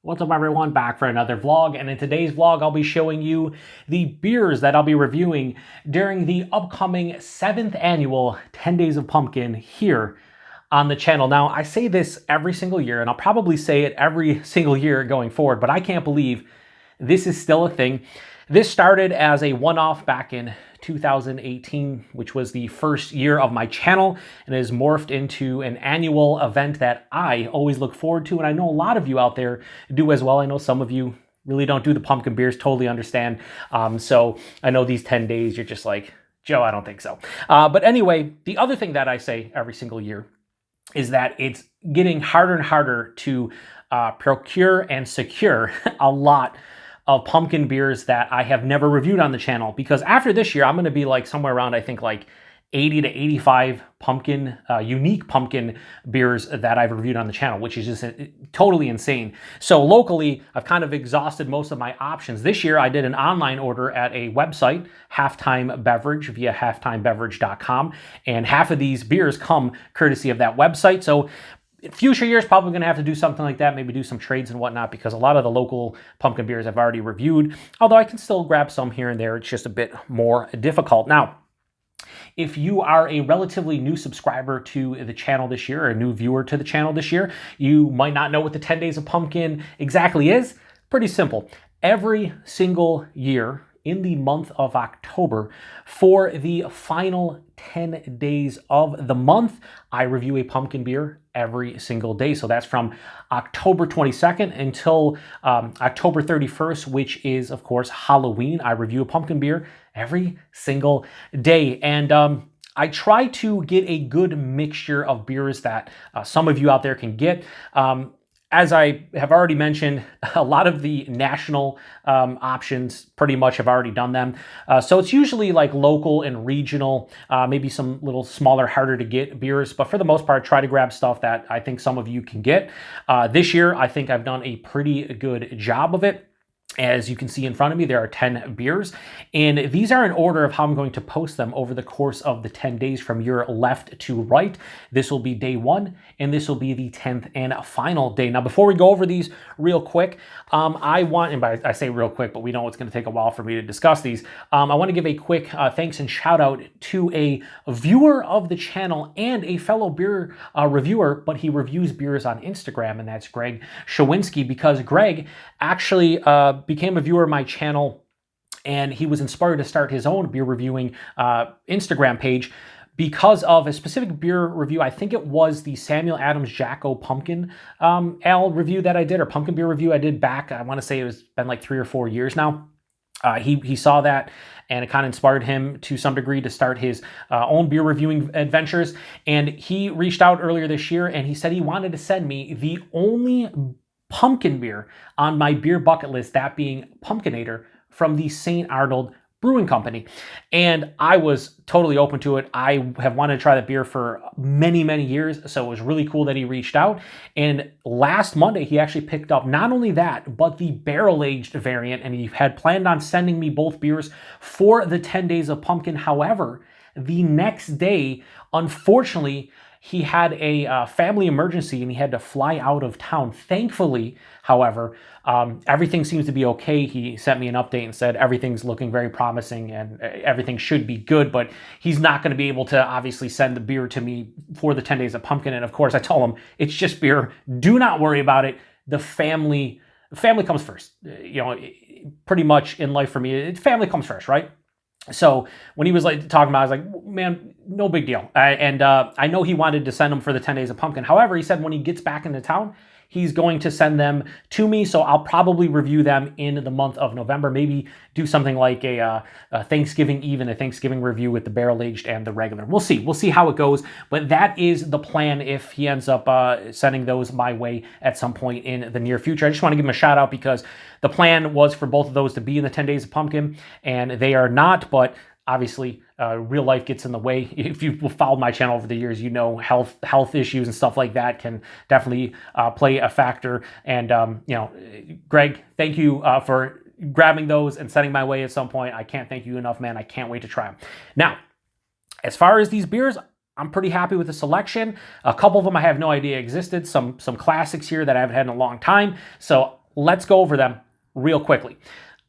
What's up everyone, back for another vlog, and in today's vlog I'll be showing you the beers that I'll be reviewing during the upcoming 7th annual 10 Days of Pumpkin here on the channel. Now I say this every single year and I'll probably say it every single year going forward, but I can't believe this is still a thing. This started as a one-off back in 2018, which was the first year of my channel, and has morphed into an annual event that I always look forward to, and I know a lot of you out there do as well. I know some of you really don't do the pumpkin beers, totally understand. So I know these 10 days, you're just like, Joe, I don't think so. But anyway, the other thing that I say every single year is that it's getting harder and harder to procure and secure a lot of pumpkin beers that I have never reviewed on the channel, because after this year, I'm going to be like somewhere around, I think like 80 to 85 pumpkin, unique pumpkin beers that I've reviewed on the channel, which is just totally insane. So locally, I've kind of exhausted most of my options. This year, I did an online order at a website, Halftime Beverage, via halftimebeverage.com, and half of these beers come courtesy of that website. So in future years, probably going to have to do something like that, maybe do some trades and whatnot, because a lot of the local pumpkin beers I've already reviewed, although I can still grab some here and there. It's just a bit more difficult. Now, if you are a relatively new subscriber to the channel this year, or a new viewer to the channel this year, you might not know what the 10 Days of Pumpkin exactly is. Pretty simple. Every single year in the month of October, for the final 10 days of the month, I review a pumpkin beer every single day. So that's from October 22nd until October 31st, which is, of course, Halloween. I review a pumpkin beer every single day. And I try to get a good mixture of beers that some of you out there can get. As I have already mentioned, a lot of the national options pretty much have already done them. So it's usually like local and regional, maybe some little smaller, harder to get beers. But for the most part, try to grab stuff that I think some of you can get. This year, I think I've done a pretty good job of it. As you can see in front of me, there are 10 beers, and these are in order of how I'm going to post them over the course of the 10 days from your left to right. This will be day 1, and this will be the 10th and final day. Now, before we go over these real quick, I say real quick, but we know it's going to take a while for me to discuss these. I want to give a quick thanks and shout out to a viewer of the channel and a fellow beer reviewer, but he reviews beers on Instagram, and that's Greg Shawinski, because Greg actually became a viewer of my channel, and he was inspired to start his own beer reviewing Instagram page because of a specific beer review. I think it was the Samuel Adams Jacko Pumpkin Ale review that I did, or pumpkin beer review I did back, I want to say it's been like 3 or 4 years now. He saw that, and it kind of inspired him to some degree to start his own beer reviewing adventures. And he reached out earlier this year, and he said he wanted to send me the only pumpkin beer on my beer bucket list, that being Pumpkinator from the St. Arnold Brewing Company. And I was totally open to it. I have wanted to try that beer for many, many years, so it was really cool that he reached out. And last Monday, he actually picked up not only that, but the barrel-aged variant, and he had planned on sending me both beers for the 10 Days of Pumpkin. However, the next day, unfortunately, he had a family emergency and he had to fly out of town. Thankfully, however, everything seems to be okay. He sent me an update and said everything's looking very promising and everything should be good, but he's not going to be able to obviously send the beer to me for the 10 Days of Pumpkin. And of course, I told him, it's just beer. Do not worry about it. The family comes first. You know, pretty much in life for me, family comes first, right? So when he was like talking about it, I was like, man, no big deal. I know he wanted to send them for the 10 Days of Pumpkin. However, he said when he gets back into town, he's going to send them to me. So I'll probably review them in the month of November. Maybe do something like a Thanksgiving Eve and a Thanksgiving review with the barrel-aged and the regular. We'll see. We'll see how it goes. But that is the plan if he ends up sending those my way at some point in the near future. I just want to give him a shout out because the plan was for both of those to be in the 10 Days of Pumpkin, and they are not, but obviously, real life gets in the way. If you've followed my channel over the years, you know health issues and stuff like that can definitely play a factor. And, you know, Greg, thank you for grabbing those and sending my way at some point. I can't thank you enough, man. I can't wait to try them. Now, as far as these beers, I'm pretty happy with the selection. A couple of them I have no idea existed. Some classics here that I haven't had in a long time. So let's go over them real quickly.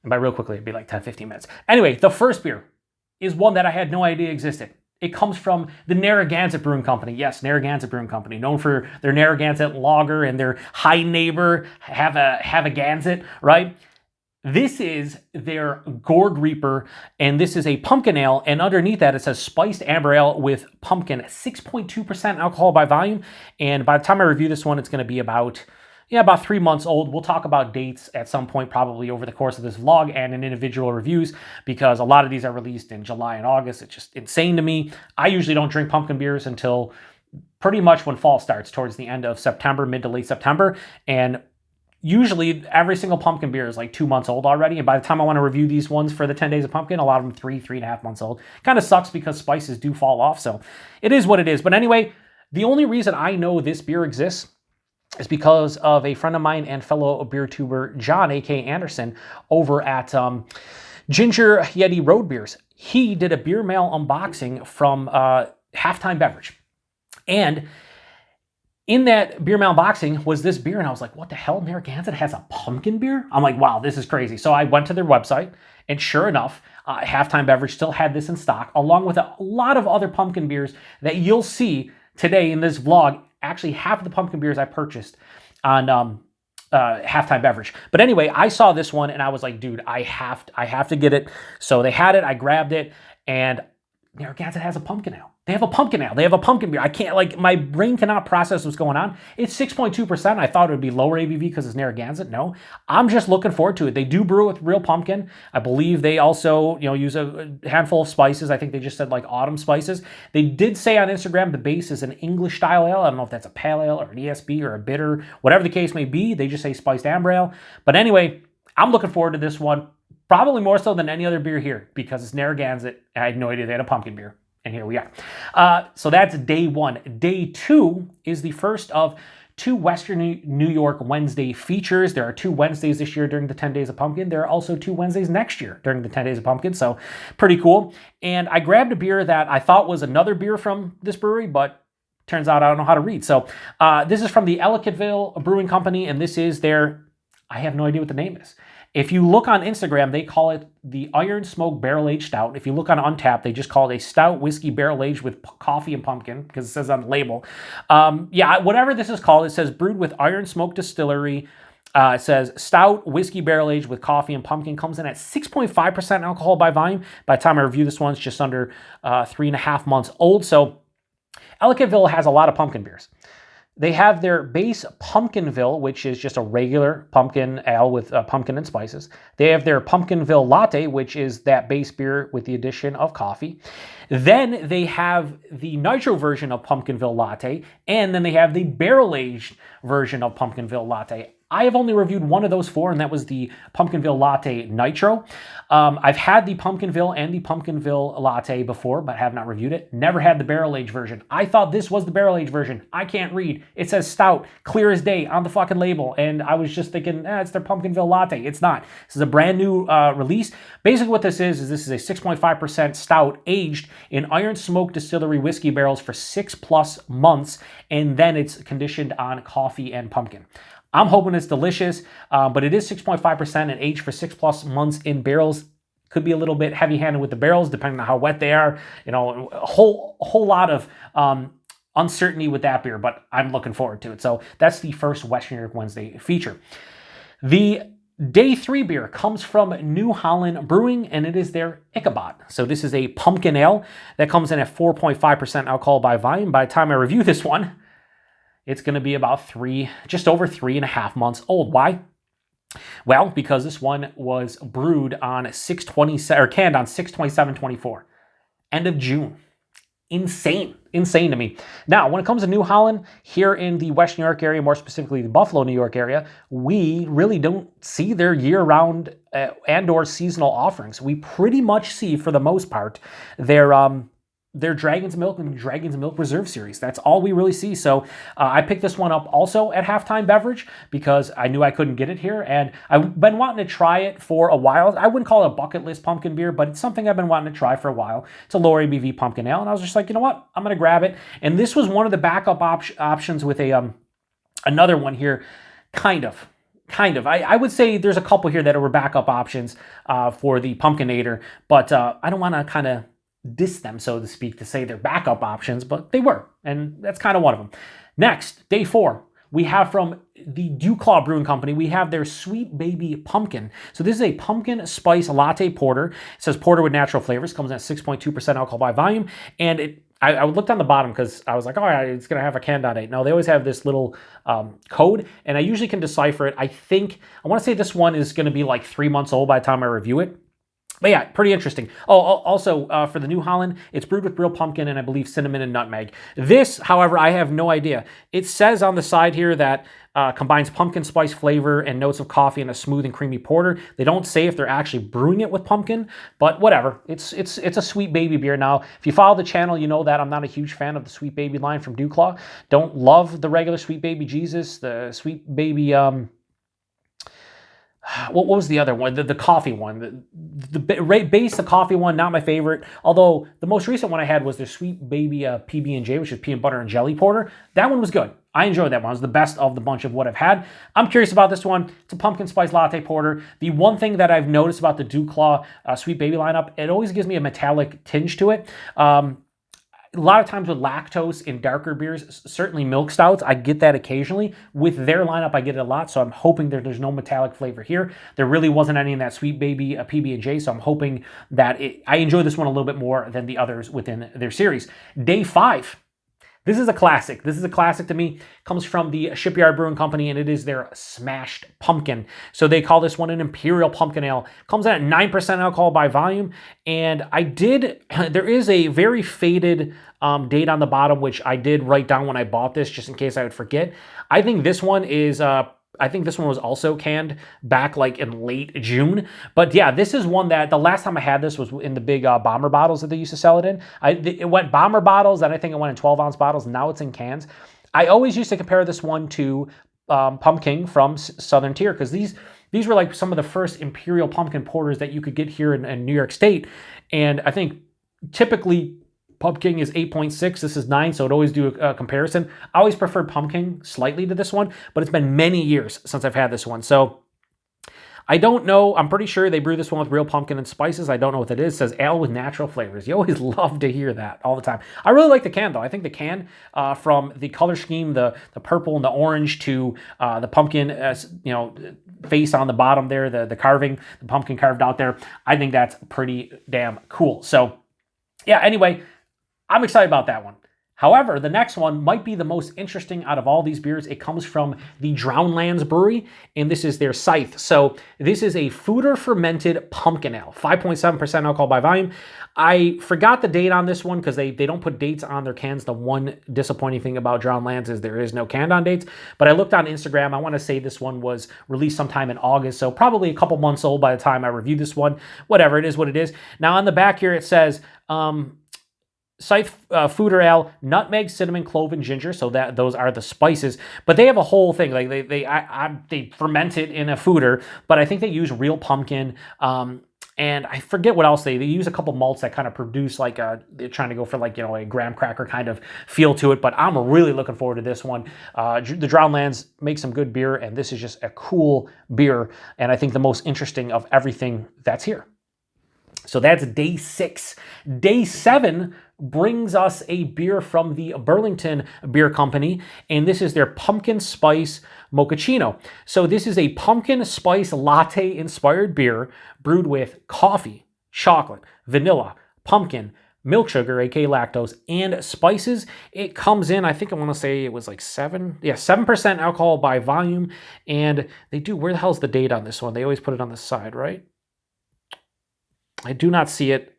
And by real quickly, it'd be like 10, 15 minutes. Anyway, the first beer is one that I had no idea existed. It comes from the Narragansett Brewing Company. Yes, Narragansett Brewing Company, known for their Narragansett lager and their high neighbor, have a Gansett, right? This is their Gourd Reaper, and this is a pumpkin ale, and underneath that it says spiced amber ale with pumpkin, 6.2% alcohol by volume, and by the time I review this one, it's going to be about 3 months old. We'll talk about dates at some point, probably over the course of this vlog and in individual reviews, because a lot of these are released in July and August. It's just insane to me. I usually don't drink pumpkin beers until pretty much when fall starts, towards the end of September, mid to late September, and usually every single pumpkin beer is like 2 months old already, and by the time I want to review these ones for the 10 Days of Pumpkin, a lot of them 3.5 months old. Kind of sucks because spices do fall off, so it is what it is. But anyway, the only reason I know this beer exists is because of a friend of mine and fellow beer tuber, John, aka Anderson, over at Ginger Yeti Road Beers. He did a beer mail unboxing from Halftime Beverage, and in that beer mail unboxing was this beer, and I was like, what the hell? Narragansett has a pumpkin beer? I'm like, wow, this is crazy. So I went to their website, and sure enough, Halftime Beverage still had this in stock, along with a lot of other pumpkin beers that you'll see today in this vlog. Actually, half of the pumpkin beers I purchased on Halftime Beverage. But anyway, I saw this one, and I was like, dude, I have to get it. So they had it, I grabbed it, and Narragansett has a pumpkin ale. They have a pumpkin ale. They have a pumpkin beer. I can't, like, my brain cannot process what's going on. It's 6.2%. I thought it would be lower ABV because it's Narragansett. No, I'm just looking forward to it. They do brew with real pumpkin. I believe they also, use a handful of spices. I think they just said like autumn spices. They did say on Instagram the base is an English style ale. I don't know if that's a pale ale or an ESB or a bitter, whatever the case may be. They just say spiced amber ale. But anyway, I'm looking forward to this one. Probably more so than any other beer here because it's Narragansett. I had no idea they had a pumpkin beer. And here we are. So that's day one. Day two is the first of 2 Western New York Wednesday features. There are 2 Wednesdays this year during the 10 Days of Pumpkin. There are also 2 Wednesdays next year during the 10 Days of Pumpkin. So pretty cool. And I grabbed a beer that I thought was another beer from this brewery, but turns out I don't know how to read. So this is from the Ellicottville Brewing Company, and this is their, I have no idea what the name is. If you look on Instagram, they call it the Iron Smoke Barrel Aged Stout. If you look on Untappd, they just call it a stout whiskey barrel aged with coffee and pumpkin because it says on the label. Whatever this is called, it says brewed with Iron Smoke Distillery. It says stout whiskey barrel aged with coffee and pumpkin. Comes in at 6.5% alcohol by volume. By the time I review this one, it's just under 3.5 months old. So Ellicottville has a lot of pumpkin beers. They have their base Pumpkinville, which is just a regular pumpkin ale with pumpkin and spices. They have their Pumpkinville Latte, which is that base beer with the addition of coffee. Then they have the nitro version of Pumpkinville Latte, and then they have the barrel-aged version of Pumpkinville Latte. I have only reviewed one of those 4, and that was the Pumpkinville Latte Nitro. I've had the Pumpkinville and the Pumpkinville Latte before, but have not reviewed it. Never had the barrel-aged version. I thought this was the barrel-aged version. I can't read. It says stout, clear as day, on the fucking label, and I was just thinking, it's their Pumpkinville Latte. It's not. This is a brand new release. Basically what this is this is a 6.5% stout aged in Iron Smoke Distillery whiskey barrels for 6+ months, and then it's conditioned on coffee and pumpkin. I'm hoping it's delicious, but it is 6.5% and aged for 6+ months in barrels. Could be a little bit heavy-handed with the barrels, depending on how wet they are. A whole lot of uncertainty with that beer, but I'm looking forward to it. So that's the first Western New York Wednesday feature. The Day 3 beer comes from New Holland Brewing, and it is their Ichabod. So this is a pumpkin ale that comes in at 4.5% alcohol by volume. By the time I review this one, it's going to be about just over 3.5 months old. Why? Well, because this one was brewed on 6/27 or canned on 6/27/24, end of June. Insane to me. Now, when it comes to New Holland, here in the West New York area, more specifically the Buffalo, New York area, we really don't see their year-round and/or seasonal offerings. We pretty much see, for the most part, their Dragon's Milk and Dragon's Milk Reserve series. That's all we really see. So I picked this one up also at Halftime Beverage because I knew I couldn't get it here. And I've been wanting to try it for a while. I wouldn't call it a bucket list pumpkin beer, but it's something I've been wanting to try for a while. It's a lower ABV pumpkin ale. And I was just like, you know what? I'm going to grab it. And this was one of the backup options with another one here, kind of. Kind of. I would say there's a couple here that were backup options for the Pumpkinator, but I don't want to kind of diss them, so to speak, to say they're backup options, but they were, and that's kind of one of them. Next, day 4, we have from the Dewclaw Brewing Company, we have their Sweet Baby Pumpkin. So this is a pumpkin spice latte porter. It says porter with natural flavors, comes in at 6.2% alcohol by volume, and I looked on the bottom because I was like, oh, yeah, it's going to have a canned date. No, they always have this little code, and I usually can decipher it. I want to say this one is going to be like 3 months old by the time I review it. But yeah, pretty interesting. Oh, also, for the New Holland, it's brewed with real pumpkin and I believe cinnamon and nutmeg. This, however, I have no idea. It says on the side here that combines pumpkin spice flavor and notes of coffee in a smooth and creamy porter. They don't say if they're actually brewing it with pumpkin, but whatever. It's a Sweet Baby beer. Now, if you follow the channel, you know that I'm not a huge fan of the Sweet Baby line from Dewclaw. Don't love the regular Sweet Baby Jesus, the Sweet Baby... what was the other one? The coffee one. The base, the coffee one, not my favorite. Although the most recent one I had was the Sweet Baby PB&J, which is peanut butter and jelly porter. That one was good. I enjoyed that one. It was the best of the bunch of what I've had. I'm curious about this one. It's a pumpkin spice latte porter. The one thing that I've noticed about the Dewclaw Sweet Baby lineup, it always gives me a metallic tinge to it. A lot of times with lactose in darker beers, certainly milk stouts, I get that occasionally. With their lineup, I get it a lot, so I'm hoping that there's no metallic flavor here. There really wasn't any in that Sweet Baby PB&J, so I'm hoping that I enjoy this one a little bit more than the others within their series. Day 5. This is a classic. This is a classic to me. It comes from the Shipyard Brewing Company, and it is their Smashed Pumpkin. So they call this one an Imperial Pumpkin Ale. Comes in at 9% alcohol by volume. And there is a very faded date on the bottom, which I did write down when I bought this, just in case I would forget. I think this one was also canned back like in late June. But yeah, this is one that the last time I had this was in the big bomber bottles that they used to sell it in. It went bomber bottles, and I think it went in 12-ounce bottles. Now it's in cans. I always used to compare this one to Pumpkin from Southern Tier, because these were like some of the first Imperial Pumpkin porters that you could get here in New York State. And I think typically Pumpkin is 8.6, this is 9, so I'd always do a comparison. I always preferred Pumpkin slightly to this one, but it's been many years since I've had this one. So I don't know. I'm pretty sure they brew this one with real pumpkin and spices. I don't know what that is. It says ale with natural flavors. You always love to hear that all the time. I really like the can, though. I think the can, from the color scheme, the purple and the orange, to the pumpkin, face on the bottom there, the carving, the pumpkin carved out there, I think that's pretty damn cool. So yeah, anyway, I'm excited about that one. However, the next one might be the most interesting out of all these beers. It comes from the Drownlands Brewery, and this is their Scythe. So this is a foeder fermented pumpkin ale, 5.7% alcohol by volume. I forgot the date on this one because they don't put dates on their cans. The one disappointing thing about Drownlands is there is no canned on dates. But I looked on Instagram. I want to say this one was released sometime in August, so probably a couple months old by the time I reviewed this one. Whatever, it is what it is. Now on the back here it says... Scythe foeder ale, nutmeg, cinnamon, clove, and ginger. So those are the spices. But they have a whole thing. Like they ferment it in a foeder, but I think they use real pumpkin. And I forget what else they use a couple malts that kind of produce like they're trying to go for like a graham cracker kind of feel to it. But I'm really looking forward to this one. The Drownlands make some good beer, and this is just a cool beer. And I think the most interesting of everything that's here. So that's day 6. Day 7 brings us a beer from the Burlington Beer Company, and this is their Pumpkin Spice Mochaccino. So this is a pumpkin spice latte inspired beer brewed with coffee, chocolate, vanilla, pumpkin, milk sugar, aka lactose, and spices. It comes in, I think I want to say it was like 7% alcohol by volume, and where the hell's the date on this one? They always put it on the side, right? I do not see it.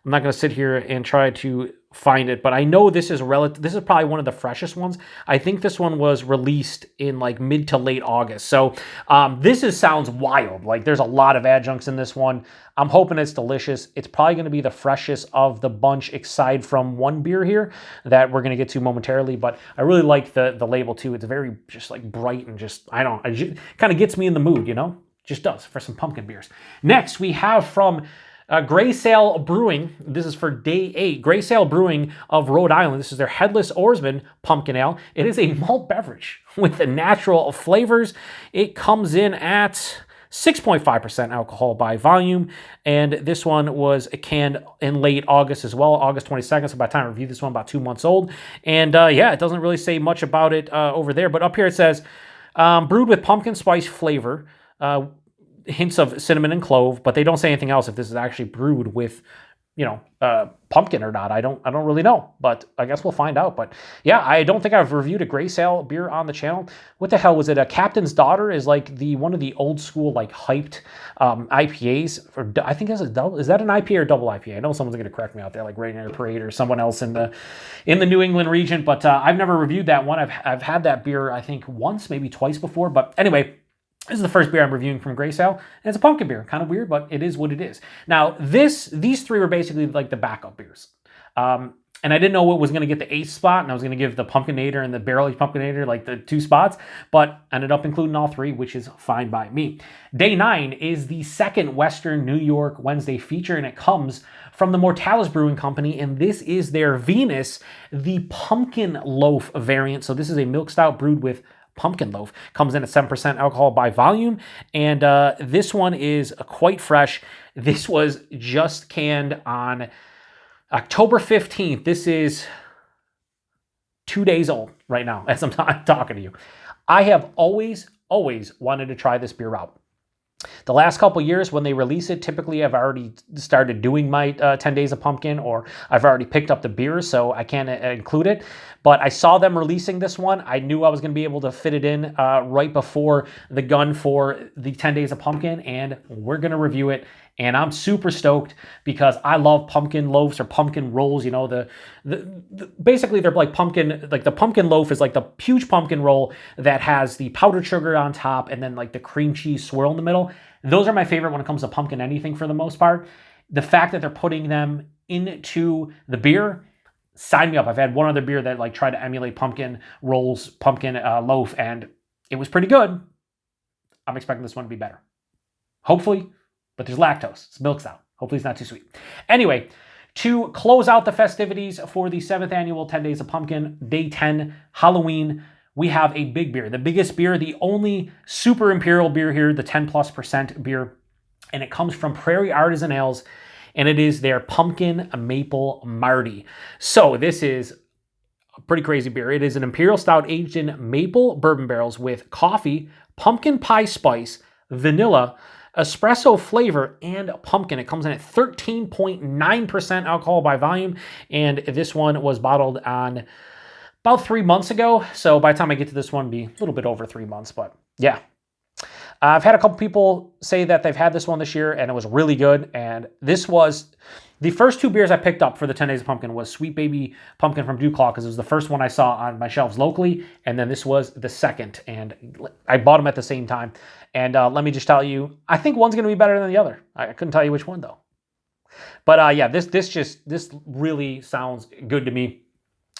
I'm not going to sit here and try to find it, but I know this is This is probably one of the freshest ones. I think this one was released in like mid to late August. So sounds wild. Like there's a lot of adjuncts in this one. I'm hoping it's delicious. It's probably going to be the freshest of the bunch, aside from one beer here that we're going to get to momentarily. But I really like the label too. It's very just like bright and just it kind of gets me in the mood, Just does for some pumpkin beers. Next, we have from Gray Sail Brewing, this is for day 8. Gray Sail Brewing of Rhode Island. This is their Headless Oarsman Pumpkin Ale. It is a malt beverage with the natural flavors. It comes in at 6.5% alcohol by volume, and this one was canned in late August as well, August 22nd, so by the time I reviewed this one, about 2 months old. And yeah, it doesn't really say much about it over there, but up here it says, brewed with pumpkin spice flavor, hints of cinnamon and clove, but they don't say anything else if this is actually brewed with, you know, pumpkin or not. I don't really know, but I guess we'll find out. But yeah, I don't think I've reviewed a Gray Sail beer on the channel. What the hell was it? A Captain's Daughter is like one of the old school like hyped IPAs. Or I think that's a double. Is that an IPA or double IPA? I know someone's going to correct me out there, like Rainier Parade or someone else in the New England region. But I've never reviewed that one. I've had that beer I think once, maybe twice before. But anyway. This is the first beer I'm reviewing from Gray Sail, and it's a pumpkin beer. Kind of weird, but it is what it is. Now, these three were basically like the backup beers. And I didn't know what was going to get the 8th spot, and I was going to give the Pumpkinator and the Barrel Aged Pumpkinator like the 2 spots, but ended up including all 3, which is fine by me. Day 9 is the second Western New York Wednesday feature, and it comes from the Mortalis Brewing Company, and this is their Venus, the Pumpkin Loaf variant. So this is a milk stout brewed with pumpkin loaf. Comes in at 7% alcohol by volume, and this one is quite fresh. This was just canned on October 15th. This is 2 days old right now as I'm talking to you. I have always wanted to try this beer out. The last couple years when they release it, typically I've already started doing my 10 Days of Pumpkin, or I've already picked up the beers, so I can't include it. But I saw them releasing this one. I knew I was going to be able to fit it in right before the gun for the 10 Days of Pumpkin, and we're going to review it. And I'm super stoked because I love pumpkin loaves or pumpkin rolls. You know, the basically they're like pumpkin, like the pumpkin loaf is like the huge pumpkin roll that has the powdered sugar on top and then like the cream cheese swirl in the middle. Those are my favorite when it comes to pumpkin anything for the most part. The fact that they're putting them into the beer, sign me up. I've had one other beer that like tried to emulate pumpkin rolls, pumpkin loaf, and it was pretty good. I'm expecting this one to be better. Hopefully. But there's lactose. It's milk stout. Hopefully it's not too sweet. Anyway, to close out the festivities for the 7th annual 10 Days of Pumpkin, Day 10, Halloween, we have a big beer. The biggest beer, the only super imperial beer here, the 10+% beer. And it comes from Prairie Artisan Ales, and it is their Pumpkin Maple Marty. So this is a pretty crazy beer. It is an imperial stout aged in maple bourbon barrels with coffee, pumpkin pie spice, vanilla, espresso flavor, and pumpkin. It comes in at 13.9% alcohol by volume, and this one was bottled on about 3 months ago. So by the time I get to this one, it'll be a little bit over 3 months, but yeah. I've had a couple people say that they've had this one this year, and it was really good, and this was... The first 2 beers I picked up for the 10 Days of Pumpkin was Sweet Baby Pumpkin from Dewclaw, because it was the first one I saw on my shelves locally, and then this was the second, and I bought them at the same time. And let me just tell you, I think one's going to be better than the other. I couldn't tell you which one, though. But yeah, this really sounds good to me.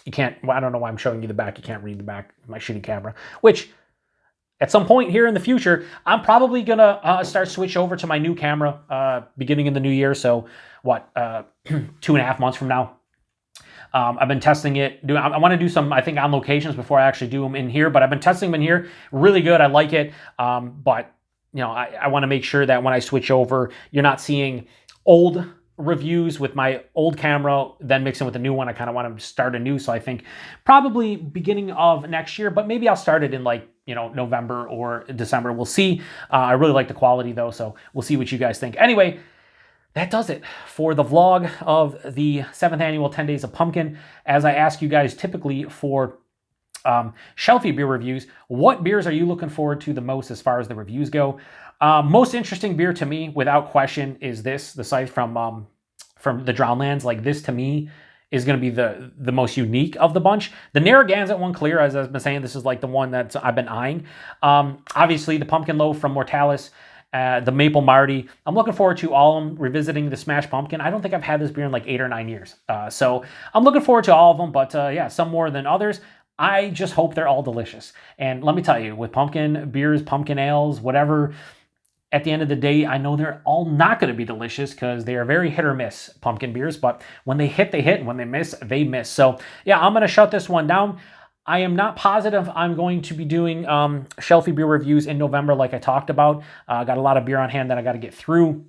You can't, well, I don't know why I'm showing you the back. You can't read the back of my shitty camera, which... At some point here in the future, I'm probably going to start switch over to my new camera beginning in the new year. So what, 2.5 months from now. I've been testing it. I want to do some, I think, on locations before I actually do them in here. But I've been testing them in here. Really good. I like it. But, you know, I want to make sure that when I switch over, you're not seeing old reviews with my old camera, then mixing with the new one. I kind of want to start anew. So I think probably beginning of next year, but maybe I'll start it in like, you know, November or December. We'll see. I really like the quality though, so we'll see what you guys think. Anyway, that does it for the vlog of the 7th annual 10 Days of Pumpkin. As I ask you guys typically for shelfie beer reviews, what beers are you looking forward to the most as far as the reviews go? Most interesting beer to me, without question, is this, the Scythe from the Drownlands. Like, this to me is going to be the most unique of the bunch. The Narragansett one, clear, as I've been saying, this is like the one that I've been eyeing. Obviously, the Pumpkin Loaf from Mortalis, the Maple Marty. I'm looking forward to all of them, revisiting the Smash Pumpkin. I don't think I've had this beer in like 8 or 9 years. So I'm looking forward to all of them, but yeah, some more than others. I just hope they're all delicious. And let me tell you, with pumpkin beers, pumpkin ales, whatever, at the end of the day, I know they're all not going to be delicious because they are very hit or miss pumpkin beers, but when they hit, they hit, and when they miss, they miss. So yeah, I'm going to shut this one down. I am not positive I'm going to be doing shelfie beer reviews in November like I talked about. I got a lot of beer on hand that I got to get through,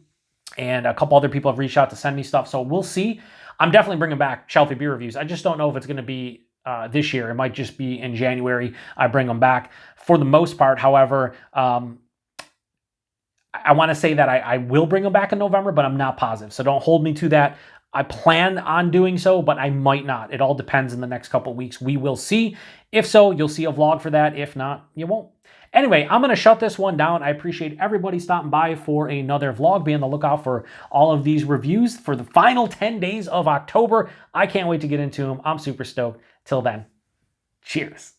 and a couple other people have reached out to send me stuff, so we'll see. I'm definitely bringing back shelfie beer reviews. I just don't know if it's going to be this year. It might just be in January I bring them back. For the most part, however, I want to say that I will bring them back in November, but I'm not positive. So don't hold me to that. I plan on doing so, but I might not. It all depends in the next couple of weeks. We will see. If so, you'll see a vlog for that. If not, you won't. Anyway, I'm going to shut this one down. I appreciate everybody stopping by for another vlog. Be on the lookout for all of these reviews for the final 10 days of October. I can't wait to get into them. I'm super stoked. Till then, cheers.